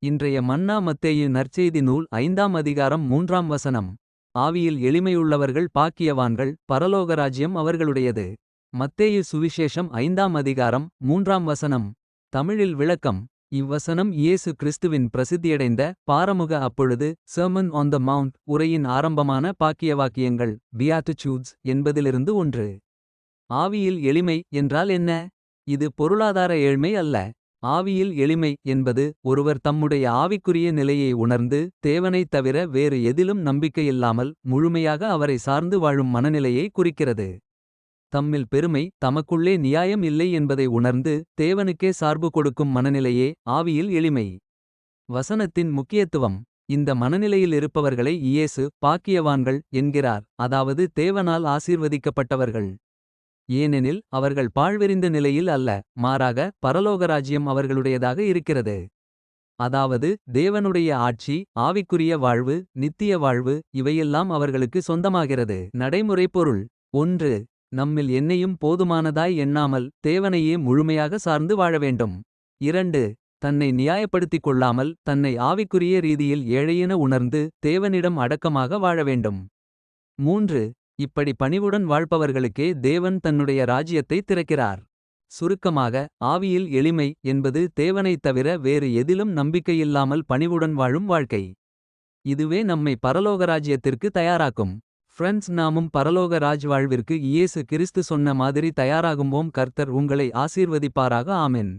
இன்றைய மன்னா மத்தேயு நற்செய்தி நூல் 5ஆம் அதிகாரம் 3ஆம் வசனம். ஆவியில் எளிமையுள்ளவர்கள் பாக்கியவான்கள், பரலோகராஜ்யம் அவர்களுடையது. மத்தேயு சுவிசேஷம் 5ஆம் அதிகாரம் 3ஆம் வசனம். தமிழில் விளக்கம். இவ்வசனம் இயேசு கிறிஸ்துவின் பிரசித்தியடைந்த பாரமுக அப்பொழுது சர்மன் ஆன் த மவுண்ட் உரையின் ஆரம்பமான பாக்கியவாக்கியங்கள் பியாட்டிச்சூட்ஸ் என்பதிலிருந்து ஒன்று. ஆவியில் எளிமை என்றால் என்ன? இது பொருளாதார ஏழ்மை அல்ல. ஆவியில் எளிமை என்பது ஒருவர் தம்முடைய ஆவிக்குரிய நிலையை உணர்ந்து தேவனைத் தவிர வேறு எதிலும் நம்பிக்கையில்லாமல் முழுமையாக அவரை சார்ந்து வாழும் மனநிலையை குறிக்கிறது. தம்மில் பெருமை, தமக்குள்ளே நியாயம் இல்லை என்பதை உணர்ந்து தேவனுக்கே சார்பு கொடுக்கும் மனநிலையே ஆவியில் எளிமை. வசனத்தின் முக்கியத்துவம். இந்த மனநிலையில் இருப்பவர்களை இயேசு பாக்கியவான்கள் என்கிறார், அதாவது தேவனால் ஆசீர்வதிக்கப்பட்டவர்கள். ஏனெனில் அவர்கள் பாழ்வெறிந்த நிலையில் அல்ல, மாறாக பரலோகராஜ்யம் அவர்களுடையதாக இருக்கிறது. அதாவது தேவனுடைய ஆட்சி, ஆவிக்குரிய வாழ்வு, நித்திய வாழ்வு இவையெல்லாம் அவர்களுக்கு சொந்தமாகிறது. நடைமுறை பொருள். 1. நம்மில் என்னையும் போதுமானதாய் எண்ணாமல் தேவனையே முழுமையாக சார்ந்து வாழ வேண்டும். 2. தன்னை நியாயப்படுத்திக் கொள்ளாமல் தன்னை ஆவிக்குரிய ரீதியில் ஏழையென உணர்ந்து தேவனிடம் அடக்கமாக வாழ வேண்டும். 3. இப்படி பணிவுடன் வாழ்பவர்களுக்கே தேவன் தன்னுடைய ராஜ்யத்தை திறக்கிறார். சுருக்கமாக, ஆவியில் எளிமை என்பது தேவனைத் தவிர வேறு எதிலும் நம்பிக்கையில்லாமல் பணிவுடன் வாழும் வாழ்க்கை. இதுவே நம்மை பரலோகராஜ்யத்திற்கு தயாராக்கும். ஃப்ரெண்ட்ஸ், நாமும் பரலோக ராஜ் வாழ்விற்கு இயேசு கிறிஸ்து சொன்ன மாதிரி தயாராகும்போம். கர்த்தர் உங்களை ஆசீர்வதிப்பாராக. ஆமென்.